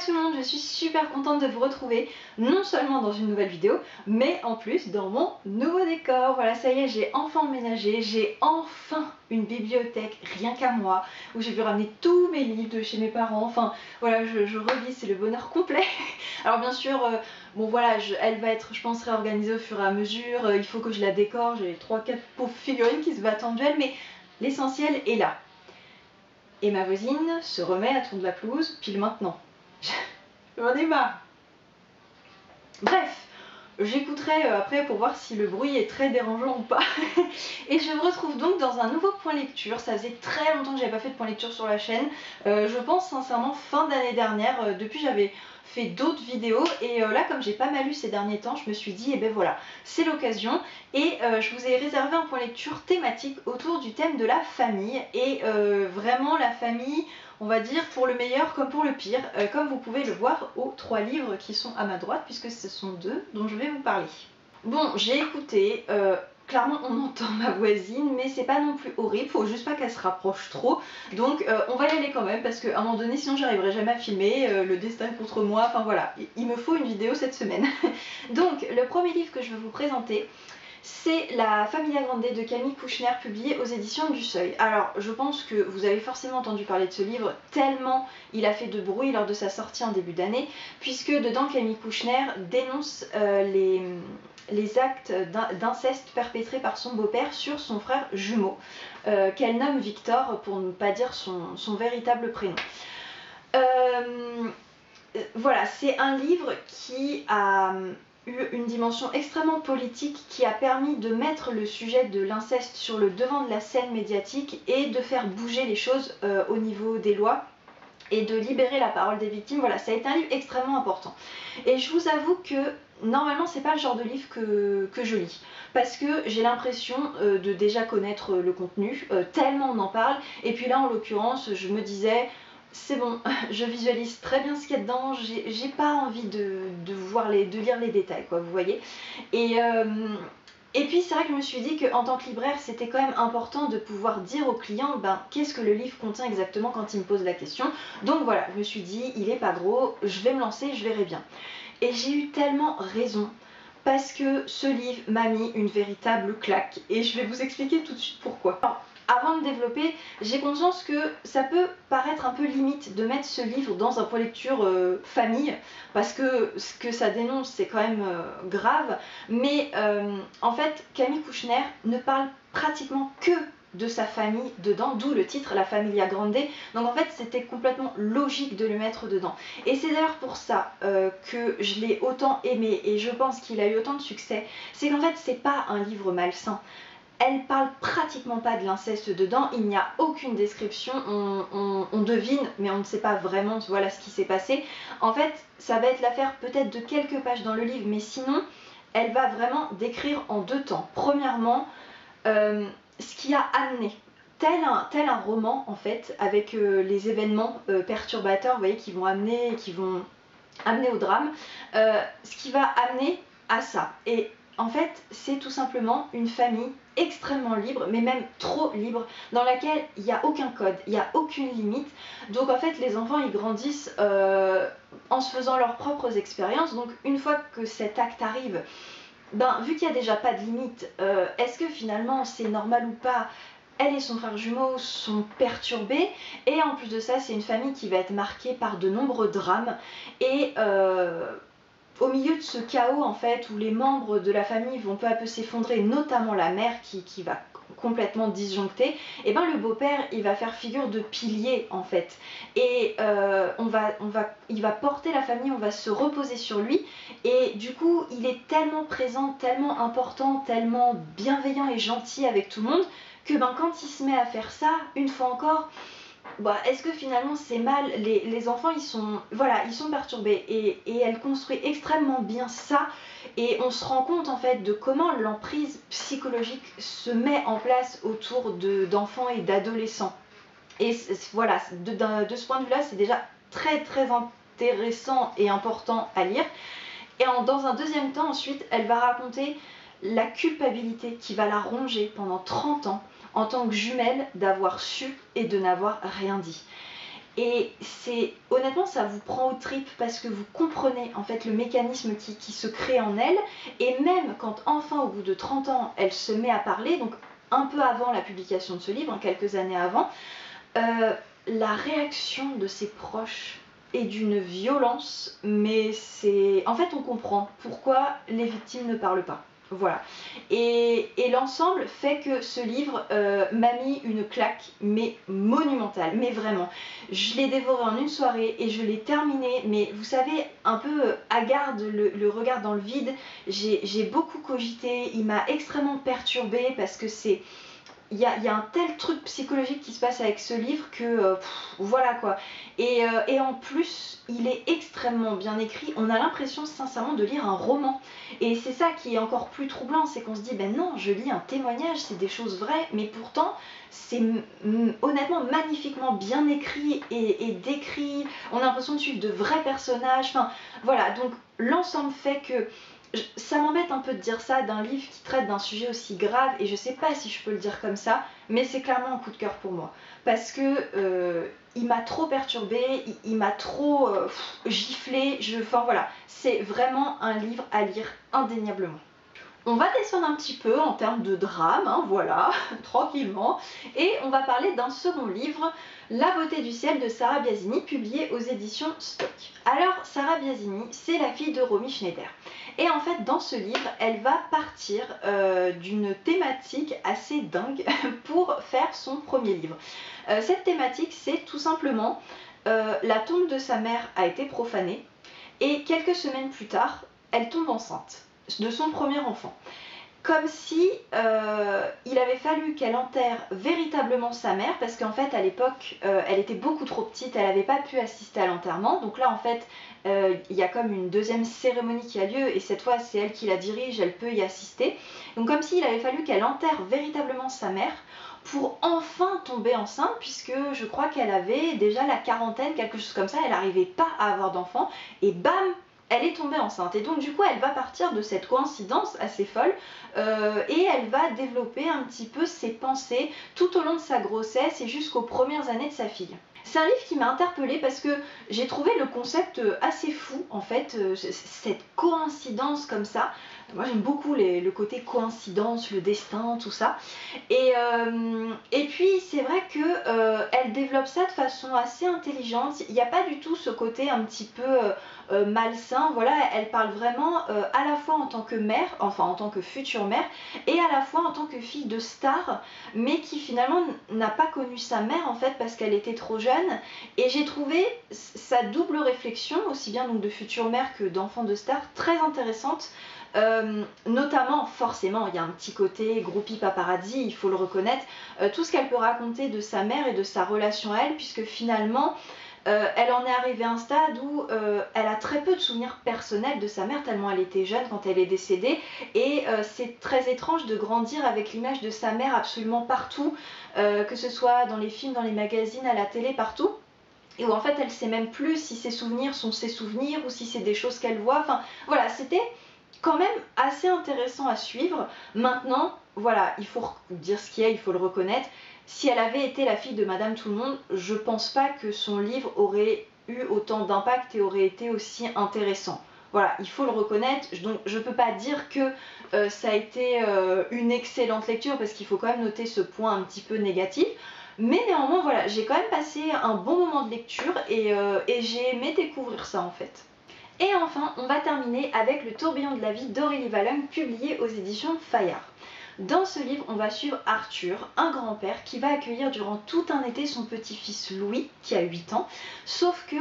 tout le monde, je suis super contente de vous retrouver, non seulement dans une nouvelle vidéo, mais en plus dans mon nouveau décor. Voilà, ça y est, j'ai enfin emménagé, j'ai enfin une bibliothèque rien qu'à moi, où j'ai pu ramener tous mes livres de chez mes parents. Enfin voilà, je revis, c'est le bonheur complet. Alors bien sûr, bon voilà, elle va être, je pense, réorganisée au fur et à mesure. Il faut que je la décore, j'ai 3-4 pauvres figurines qui se battent en duel, mais l'essentiel est là. Et ma voisine se remet à tourner de la pelouse pile maintenant. J'en ai marre. Bref, j'écouterai après pour voir si le bruit est très dérangeant ou pas. Et je me retrouve donc dans un nouveau point lecture. Ça faisait très longtemps que j'avais pas fait de point lecture sur la chaîne. Je pense sincèrement fin d'année dernière. Depuis j'avais fait d'autres vidéos et là comme j'ai pas mal lu ces derniers temps, je me suis dit et ben voilà, c'est l'occasion. Et je vous ai réservé un point lecture thématique autour du thème de la famille. Et vraiment la famille, on va dire pour le meilleur comme pour le pire, comme vous pouvez le voir aux 3 livres qui sont à ma droite, puisque ce sont 2 dont je vais vous parler. Bon, j'ai écouté, clairement on entend ma voisine, mais c'est pas non plus horrible, faut juste pas qu'elle se rapproche trop, donc on va y aller quand même, parce qu'à un moment donné sinon j'arriverai jamais à filmer, le destin contre moi, enfin voilà, il me faut une vidéo cette semaine. Donc le premier livre que je vais vous présenter, c'est La Familia Grande de Camille Kouchner, publié aux éditions du Seuil. Alors je pense que vous avez forcément entendu parler de ce livre, tellement il a fait de bruit lors de sa sortie en début d'année, puisque dedans Camille Kouchner dénonce les actes d'inceste perpétrés par son beau-père sur son frère jumeau, qu'elle nomme Victor pour ne pas dire son véritable prénom. Voilà, c'est un livre qui a une dimension extrêmement politique, qui a permis de mettre le sujet de l'inceste sur le devant de la scène médiatique et de faire bouger les choses au niveau des lois et de libérer la parole des victimes. Voilà, ça a été un livre extrêmement important. Et je vous avoue que normalement c'est pas le genre de livre que je lis, parce que j'ai l'impression de déjà connaître le contenu, tellement on en parle, et puis là en l'occurrence je me disais c'est bon, je visualise très bien ce qu'il y a dedans, j'ai pas envie de lire les détails, quoi, vous voyez. Et puis c'est vrai que je me suis dit qu'en tant que libraire, c'était quand même important de pouvoir dire au client qu'est-ce que le livre contient exactement quand il me pose la question. Donc voilà, je me suis dit, il est pas gros, je vais me lancer, je verrai bien. Et j'ai eu tellement raison, parce que ce livre m'a mis une véritable claque. Et je vais vous expliquer tout de suite pourquoi. Alors, avant de développer, j'ai conscience que ça peut paraître un peu limite de mettre ce livre dans un point lecture famille, parce que ce que ça dénonce c'est quand même grave, mais en fait Camille Kouchner ne parle pratiquement que de sa famille dedans, d'où le titre La Familia Grande. Donc en fait c'était complètement logique de le mettre dedans. Et c'est d'ailleurs pour ça que je l'ai autant aimé, et je pense qu'il a eu autant de succès. C'est qu'en fait c'est pas un livre malsain. Elle parle pratiquement pas de l'inceste dedans, il n'y a aucune description, on devine, mais on ne sait pas vraiment voilà ce qui s'est passé. En fait, ça va être l'affaire peut-être de quelques pages dans le livre, mais sinon, elle va vraiment décrire en 2 temps. Premièrement, ce qui a amené, tel un roman en fait, avec les événements perturbateurs, vous voyez, qui vont amener au drame, ce qui va amener à ça. Et en fait, c'est tout simplement une famille extrêmement libre, mais même trop libre, dans laquelle il n'y a aucun code, il n'y a aucune limite. Donc en fait, les enfants, ils grandissent en se faisant leurs propres expériences. Donc une fois que cet acte arrive, vu qu'il n'y a déjà pas de limite, est-ce que finalement c'est normal ou pas ? Elle et son frère jumeau sont perturbés, et en plus de ça, c'est une famille qui va être marquée par de nombreux drames. Et au milieu de ce chaos en fait, où les membres de la famille vont peu à peu s'effondrer, notamment la mère qui va complètement disjoncter, et le beau-père il va faire figure de pilier en fait, et il va porter la famille, on va se reposer sur lui, et du coup il est tellement présent, tellement important, tellement bienveillant et gentil avec tout le monde, que quand il se met à faire ça, une fois encore, est-ce que finalement c'est mal? Les enfants ils sont perturbés, et elle construit extrêmement bien ça, et on se rend compte en fait de comment l'emprise psychologique se met en place autour d'enfants et d'adolescents. Et voilà, de ce point de vue là c'est déjà très très intéressant et important à lire. Et dans un deuxième temps ensuite, elle va raconter la culpabilité qui va la ronger pendant 30 ans en tant que jumelle d'avoir su et de n'avoir rien dit. Et honnêtement, ça vous prend aux tripes parce que vous comprenez en fait le mécanisme qui se crée en elle. Et même quand enfin, au bout de 30 ans, elle se met à parler, donc un peu avant la publication de ce livre, quelques années avant, la réaction de ses proches est d'une violence, mais en fait, on comprend pourquoi les victimes ne parlent pas. Voilà. Et l'ensemble fait que ce livre m'a mis une claque, mais monumentale, mais vraiment. Je l'ai dévoré en une soirée et je l'ai terminé, mais vous savez, un peu hagarde, le regard dans le vide. J'ai beaucoup cogité, il m'a extrêmement perturbée parce que il y a un tel truc psychologique qui se passe avec ce livre que voilà quoi. Et en plus, il est extrêmement bien écrit. On a l'impression sincèrement de lire un roman. Et c'est ça qui est encore plus troublant, c'est qu'on se dit ben non, je lis un témoignage, c'est des choses vraies, mais pourtant c'est honnêtement magnifiquement bien écrit et décrit. On a l'impression de suivre de vrais personnages. Enfin voilà, donc l'ensemble fait que ça m'embête un peu de dire ça d'un livre qui traite d'un sujet aussi grave, et je sais pas si je peux le dire comme ça, mais c'est clairement un coup de cœur pour moi. Parce que il m'a trop perturbée, il m'a trop giflé, enfin voilà, c'est vraiment un livre à lire indéniablement. On va descendre un petit peu en termes de drame, hein, voilà, tranquillement, et on va parler d'un second livre, La beauté du ciel de Sarah Biasini, publié aux éditions Stock. Alors, Sarah Biasini, c'est la fille de Romy Schneider. Et en fait, dans ce livre, elle va partir d'une thématique assez dingue pour faire son premier livre. Cette thématique, c'est tout simplement la tombe de sa mère a été profanée, et quelques semaines plus tard, elle tombe enceinte de son premier enfant. Comme si il avait fallu qu'elle enterre véritablement sa mère, parce qu'en fait à l'époque elle était beaucoup trop petite, elle n'avait pas pu assister à l'enterrement. Donc là en fait il y a comme une deuxième cérémonie qui a lieu, et cette fois c'est elle qui la dirige, elle peut y assister. Donc comme s'il avait fallu qu'elle enterre véritablement sa mère pour enfin tomber enceinte, puisque je crois qu'elle avait déjà la quarantaine, quelque chose comme ça, elle n'arrivait pas à avoir d'enfant, et bam, elle est tombée enceinte. Et donc du coup elle va partir de cette coïncidence assez folle et elle va développer un petit peu ses pensées tout au long de sa grossesse et jusqu'aux premières années de sa fille. C'est un livre qui m'a interpellée parce que j'ai trouvé le concept assez fou en fait, cette coïncidence comme ça. Moi j'aime beaucoup le côté coïncidence, le destin, tout ça. Et puis c'est vrai qu'elle développe ça de façon assez intelligente. Il n'y a pas du tout ce côté un petit peu malsain. Voilà, elle parle vraiment à la fois en tant que mère, enfin en tant que future mère, et à la fois en tant que fille de star, mais qui finalement n'a pas connu sa mère en fait parce qu'elle était trop jeune. Et j'ai trouvé sa double réflexion, aussi bien donc de future mère que d'enfant de star, très intéressante. Notamment, forcément, il y a un petit côté groupie paparazzi, il faut le reconnaître, tout ce qu'elle peut raconter de sa mère et de sa relation à elle, puisque finalement elle en est arrivée à un stade où elle a très peu de souvenirs personnels de sa mère, tellement elle était jeune quand elle est décédée. Et c'est très étrange de grandir avec l'image de sa mère absolument partout, que ce soit dans les films, dans les magazines, à la télé, partout. Et où en fait elle sait même plus si ses souvenirs sont ses souvenirs ou si c'est des choses qu'elle voit. Enfin voilà, c'était quand même assez intéressant à suivre. Maintenant, voilà, il faut dire ce qu'il y a, il faut le reconnaître. Si elle avait été la fille de Madame Tout-le-Monde, je pense pas que son livre aurait eu autant d'impact et aurait été aussi intéressant. Voilà, il faut le reconnaître. Donc je peux pas dire que ça a été une excellente lecture, parce qu'il faut quand même noter ce point un petit peu négatif. Mais néanmoins, voilà, j'ai quand même passé un bon moment de lecture et j'ai aimé découvrir ça en fait. Et enfin, on va terminer avec Le tourbillon de la vie d'Aurélie Valognes, publié aux éditions Fayard. Dans ce livre, on va suivre Arthur, un grand-père qui va accueillir durant tout un été son petit-fils Louis, qui a 8 ans. Sauf que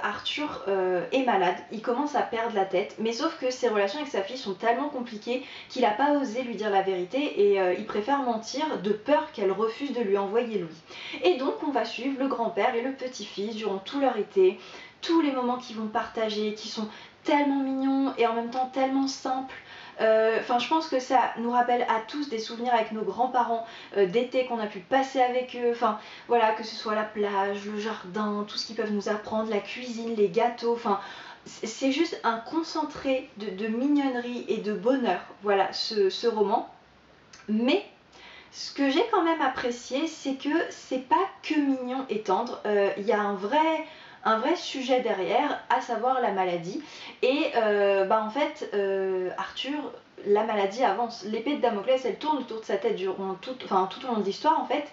Arthur est malade, il commence à perdre la tête, mais sauf que ses relations avec sa fille sont tellement compliquées qu'il n'a pas osé lui dire la vérité, et il préfère mentir de peur qu'elle refuse de lui envoyer Louis. Et donc on va suivre le grand-père et le petit-fils durant tout leur été, tous les moments qu'ils vont partager, qui sont tellement mignons et en même temps tellement simples. Enfin, je pense que ça nous rappelle à tous des souvenirs avec nos grands-parents d'été qu'on a pu passer avec eux. Enfin, voilà, que ce soit la plage, le jardin, tout ce qu'ils peuvent nous apprendre, la cuisine, les gâteaux. Enfin, c'est juste un concentré de mignonnerie et de bonheur. Voilà, ce roman. Mais Ce que j'ai quand même apprécié, c'est que c'est pas que mignon et tendre, il y a un vrai sujet derrière, à savoir la maladie. Et en fait, Arthur, la maladie avance. L'épée de Damoclès, elle tourne autour de sa tête durant tout au long de l'histoire en fait.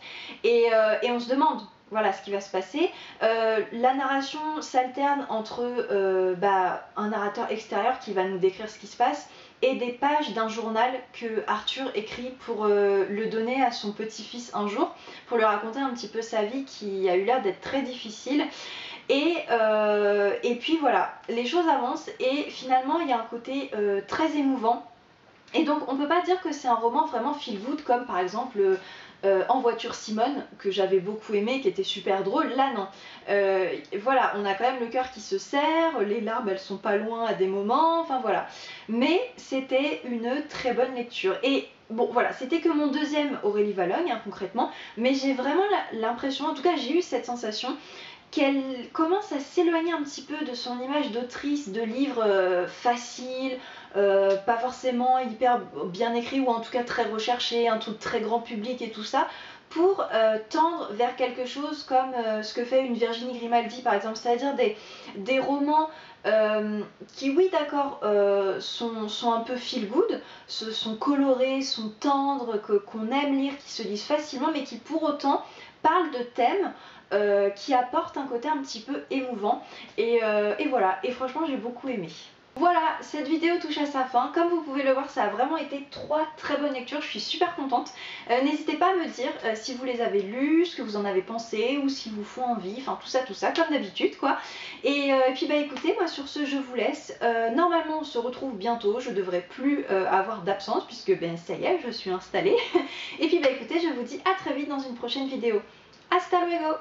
Et on se demande, voilà ce qui va se passer. La narration s'alterne entre un narrateur extérieur qui va nous décrire ce qui se passe et des pages d'un journal que Arthur écrit pour le donner à son petit-fils un jour, pour lui raconter un petit peu sa vie qui a eu l'air d'être très difficile. Et puis voilà, les choses avancent et finalement il y a un côté très émouvant. Et donc on peut pas dire que c'est un roman vraiment feel good comme par exemple En voiture Simone, que j'avais beaucoup aimé, qui était super drôle. Là non, voilà, on a quand même le cœur qui se serre, les larmes elles sont pas loin à des moments, enfin voilà. Mais c'était une très bonne lecture. Et bon voilà, c'était que mon deuxième Aurélie Valognes concrètement, mais j'ai vraiment l'impression, en tout cas j'ai eu cette sensation qu'elle commence à s'éloigner un petit peu de son image d'autrice de livres faciles, pas forcément hyper bien écrits ou en tout cas très recherchés, un truc très grand public et tout ça, pour tendre vers quelque chose comme ce que fait une Virginie Grimaldi par exemple, c'est-à-dire des romans qui oui d'accord sont un peu feel good, sont colorés, sont tendres, qu'on aime lire, qui se lisent facilement, mais qui pour autant parlent de thèmes qui apportent un côté un petit peu émouvant. Et voilà, et franchement j'ai beaucoup aimé. Voilà, cette vidéo touche à sa fin. Comme vous pouvez le voir, ça a vraiment été 3 très bonnes lectures, je suis super contente. N'hésitez pas à me dire si vous les avez lues, ce que vous en avez pensé, ou si vous font envie, enfin tout ça, comme d'habitude quoi. Et puis écoutez, moi sur ce je vous laisse. Normalement on se retrouve bientôt, je devrais plus avoir d'absence puisque ça y est, je suis installée. Et puis écoutez, je vous dis à très vite dans une prochaine vidéo. Hasta luego!